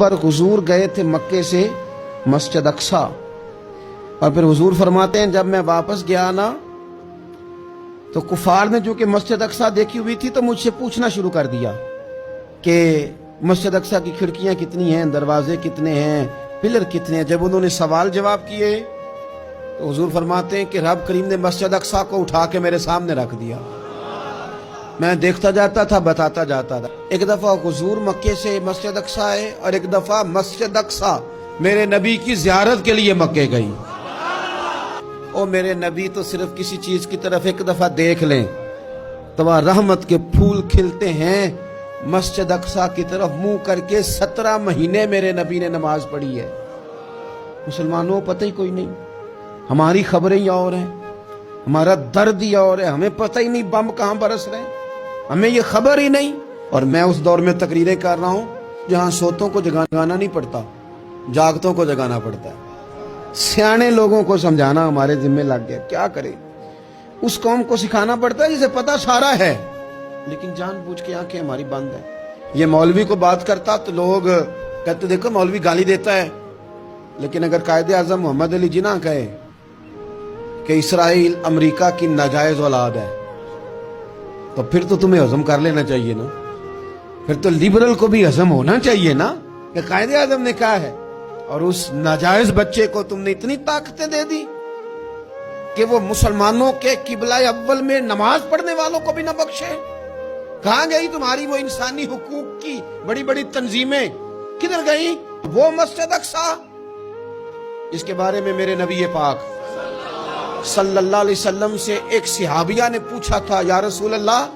बार हुजूर गए थे मक्के से मस्जिद अक्सा, और फिर हुजूर फरमाते हैं जब मैं वापस गया ना तो कुफार ने जो कि मस्जिद अक्सा देखी हुई थी तो मुझसे पूछना शुरू कर दिया कि मस्जिद अक्सा की खिड़कियां कितनी हैं, दरवाजे कितने हैं, पिलर कितने हैं। जब उन्होंने सवाल जवाब किए तो हुजूर फरमाते हैं कि रब करीम ने मस्जिद अक्सा को उठा के मेरे सामने रख दिया। मैं देखता जाता था, बताता जाता था। एक दफा हुजूर मक्के से मस्जिद अक्सा आए और एक दफा मस्जिद अक्सा मेरे नबी की जियारत के लिए मक्के गई। ओ मेरे नबी तो सिर्फ किसी चीज की तरफ एक दफा देख लें तो वहां रहमत के फूल खिलते हैं। मस्जिद अक्सा की तरफ मुंह करके 17 महीने मेरे नबी ने नमाज पढ़ी है। मुसलमानों पता ही कोई नहीं, हमारी खबरें ही और हैं, हमारा दर्द ही और है, हमें पता ही नहीं बम कहां बरस रहे हैं, हमें ये खबर ही नहीं। और मैं उस दौर में तकरीरें कर रहा हूं जहां सोतों को जगाना नहीं पड़ता, जागतों को जगाना पड़ता है। सियाने लोगों को समझाना हमारे जिम्मे लग गया। क्या करें, उस कौम को सिखाना पड़ता है जिसे पता सारा है लेकिन जानबूझ के आंखें हमारी बंद है। ये मौलवी को बात करता तो लोग कहते देखो मौलवी गाली देता है, लेकिन अगर कायदे आजम मोहम्मद अली जिन्ना कहे कि इसराइल अमेरिका की नाजायज औलाद है तो फिर तो तुम्हें हजम कर लेना चाहिए ना, फिर तो लिबरल को भी हजम होना चाहिए ना कि कायदे आजम ने कहा है। और उस नाजायज बच्चे को तुमने इतनी ताकतें दे दी कि वो मुसलमानों के किबला अव्वल में नमाज पढ़ने वालों को भी न बख्शे। कहां गई तुम्हारी वो इंसानी हुकूक की बड़ी बड़ी तंजीमें, किधर गई वो मस्जिद अक्सा? इसके बारे में मेरे नबी पाक सल्लल्लाहु अलैहि वसल्लम से एक सहाबिया ने पूछा था, या रसूल अल्लाह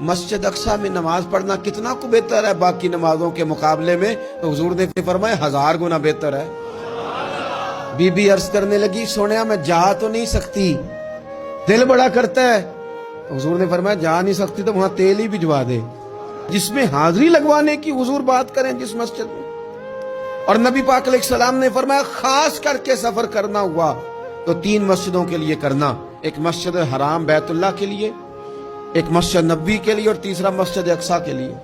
मस्जिद अक्सा में नमाज पढ़ना कितना को बेहतर है बाकी नमाजों के मुकाबले में? तो हुजूर ने फरमाया 1000 गुना बेहतर है। बीबी अर्ज करने लगी, सोनिया मैं जा तो नहीं सकती, दिल बड़ा करता है। हुजूर ने फरमाया जा नहीं सकती तो वहां तेल ही भिजवा दे, जिसमें हाजिरी लगवाने की हुजूर बात करें जिस मस्जिद में। और नबी पाक अलैहिस्सलाम ने फरमाया खास करके सफर करना हुआ तो 3 मस्जिदों के लिए करना, एक मस्जिद हराम बैतुल्लाह के लिए, एक मस्जिद नबी के लिए और तीसरा मस्जिद अक्सा के लिए।